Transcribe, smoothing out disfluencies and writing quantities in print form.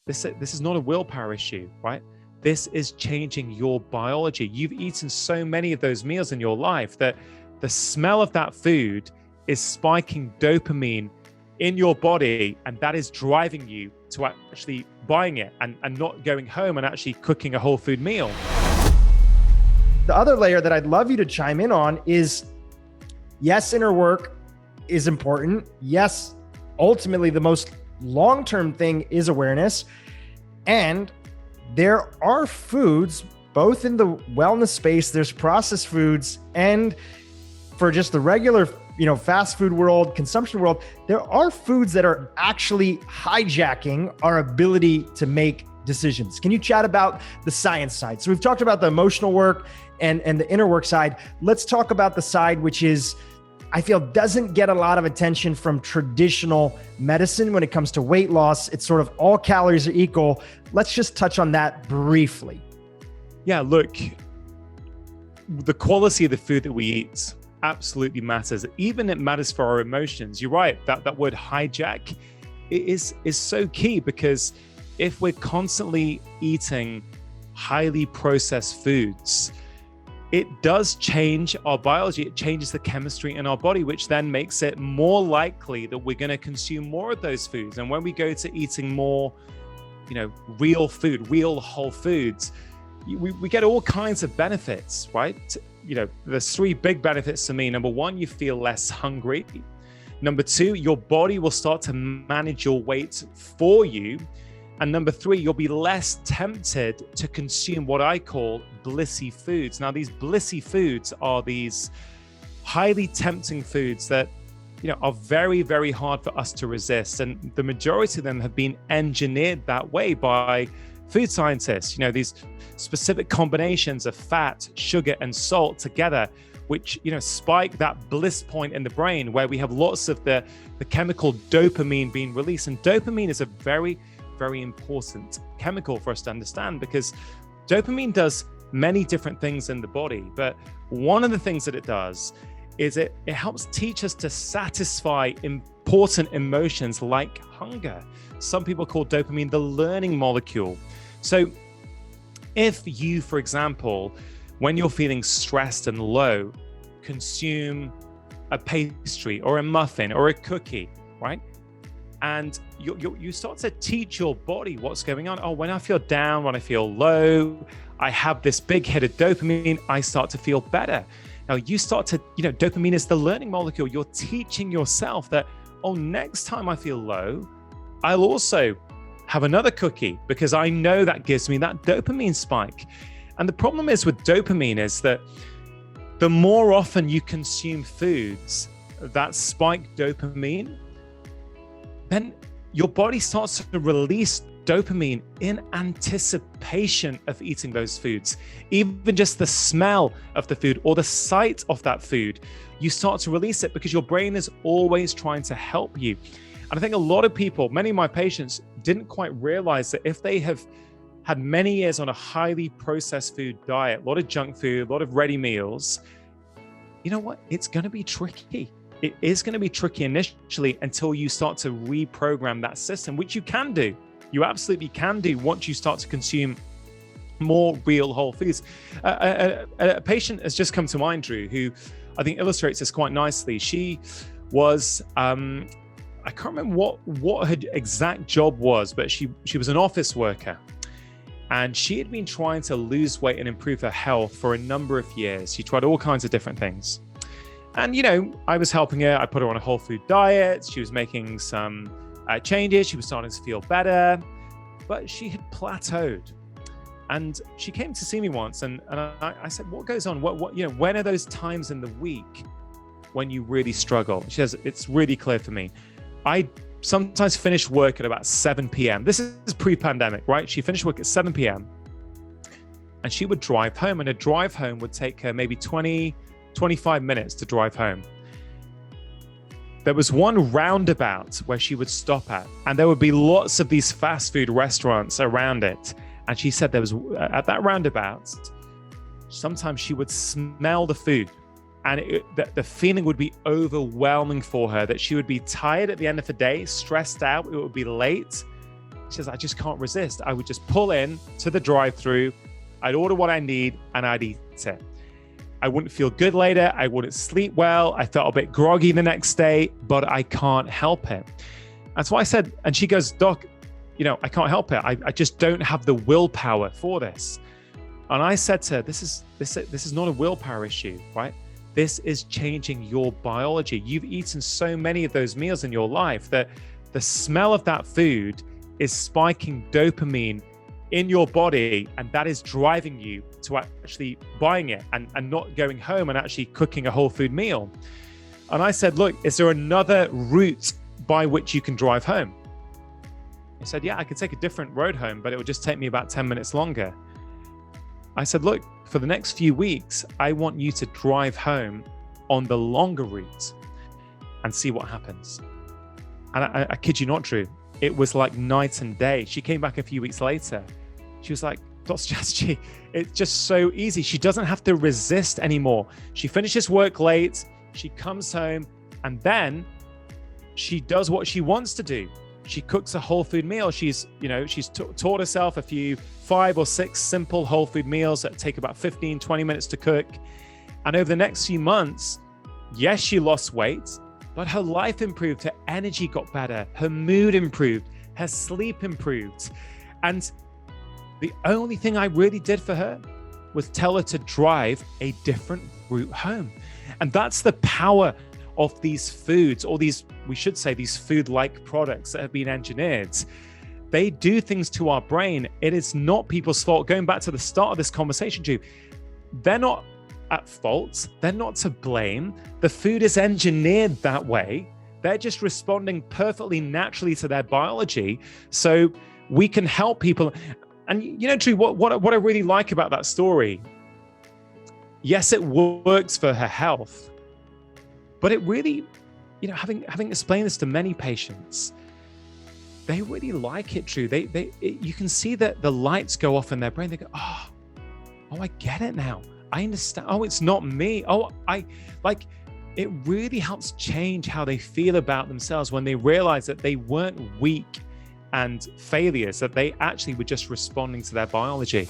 this is not a willpower issue, right? This is changing your biology. You've eaten so many of those meals in your life that the smell of that food is spiking dopamine in your body, and that is driving you to actually buying it and not going home and actually cooking a whole food meal. The other layer that I'd love you to chime in on is, yes, inner work is important. Yes, ultimately the most long-term thing is awareness. And there are foods, both in the wellness space, there's processed foods, and for just the regular, fast food world, consumption world, there are foods that are actually hijacking our ability to make decisions. Can you chat about the science side? So we've talked about the emotional work and the inner work side. Let's talk about the side, which is, I feel, doesn't get a lot of attention from traditional medicine when it comes to weight loss. It's sort of all calories are equal. Let's just touch on that briefly. Yeah, look, the quality of the food that we eat absolutely matters. Even it matters for our emotions. You're right, that word hijack is so key, because if we're constantly eating highly processed foods, it does change our biology. It changes the chemistry in our body, which then makes it more likely that we're going to consume more of those foods. And when we go to eating more, real food, real whole foods, we get all kinds of benefits, right? There's three big benefits to me. Number one, you feel less hungry. Number two, your body will start to manage your weight for you. And number three, you'll be less tempted to consume what I call blissy foods. Now, these blissy foods are these highly tempting foods that, are very, very hard for us to resist. And the majority of them have been engineered that way by food scientists. These specific combinations of fat, sugar, and salt together, which, spike that bliss point in the brain where we have lots of the chemical dopamine being released. And dopamine is a very, very important chemical for us to understand, because dopamine does many different things in the body. But one of the things that it does is it helps teach us to satisfy important emotions like hunger. Some people call dopamine the learning molecule. So if you, for example, when you're feeling stressed and low, consume a pastry or a muffin or a cookie, right? And you start to teach your body what's going on. Oh, when I feel down, when I feel low, I have this big hit of dopamine, I start to feel better. Now you start to, dopamine is the learning molecule. You're teaching yourself that, oh, next time I feel low, I'll also have another cookie because I know that gives me that dopamine spike. And the problem is with dopamine is that the more often you consume foods that spike dopamine, then your body starts to release dopamine in anticipation of eating those foods. Even just the smell of the food or the sight of that food, you start to release it because your brain is always trying to help you. And I think a lot of people, many of my patients, didn't quite realize that if they have had many years on a highly processed food diet, a lot of junk food, a lot of ready meals, you know what? It's going to be tricky. It is going to be tricky initially until you start to reprogram that system, which you can do. You absolutely can do once you start to consume more real whole foods. A patient has just come to mind, Dhru, who I think illustrates this quite nicely. She was, I can't remember what her exact job was, but she was an office worker. And she had been trying to lose weight and improve her health for a number of years. She tried all kinds of different things. And, I was helping her. I put her on a whole food diet. She was making some changes. She was starting to feel better, but she had plateaued. And she came to see me once, and I said, "What goes on? What when are those times in the week when you really struggle?" She says, "It's really clear for me. I sometimes finish work at about 7 p.m. This is pre-pandemic, right? She finished work at 7 p.m. and she would drive home, and a drive home would take her maybe 25 minutes to drive home. There was one roundabout where she would stop at, and there would be lots of these fast food restaurants around it. And she said there was, at that roundabout, sometimes she would smell the food, and the feeling would be overwhelming for her, that she would be tired at the end of the day, stressed out, it would be late, She says, I just can't resist. I would just pull in to the drive-through, I'd order what I need, and I'd eat it. I wouldn't feel good later. I wouldn't sleep well. I felt a bit groggy the next day, but I can't help it. That's why I said, and she goes, Doc, I can't help it. I just don't have the willpower for this. And I said to her, this is not a willpower issue, right? This is changing your biology. You've eaten so many of those meals in your life that the smell of that food is spiking dopamine in your body, and that is driving you to actually buying it and not going home and actually cooking a whole food meal. And I said, look, is there another route by which you can drive home? He said, yeah, I could take a different road home, but it would just take me about 10 minutes longer. I said, look, for the next few weeks, I want you to drive home on the longer route and see what happens. And I kid you not, Dhru, it was like night and day. She came back a few weeks later. She was like, Dr. Chatterjee, it's just so easy. She doesn't have to resist anymore. She finishes work late, she comes home, and then she does what she wants to do. She cooks a whole food meal. She's taught herself a few 5 or 6 simple whole food meals that take about 15, 20 minutes to cook. And over the next few months, yes, she lost weight, but her life improved. Her energy got better. Her mood improved. Her sleep improved. And the only thing I really did for her was tell her to drive a different route home. And that's the power of these foods, or these food-like products that have been engineered. They do things to our brain. It is not people's fault. Going back to the start of this conversation, Dhru, they're not at fault. They're not to blame. The food is engineered that way. They're just responding perfectly naturally to their biology. So we can help people. And Dhru, what I really like about that story, yes, it works for her health, but it really, having explained this to many patients, they really like it, Dhru. You can see that the lights go off in their brain. They go, oh, I get it now. I understand. Oh, it's not me. Oh, it really helps change how they feel about themselves when they realize that they weren't weak and failures, that they actually were just responding to their biology.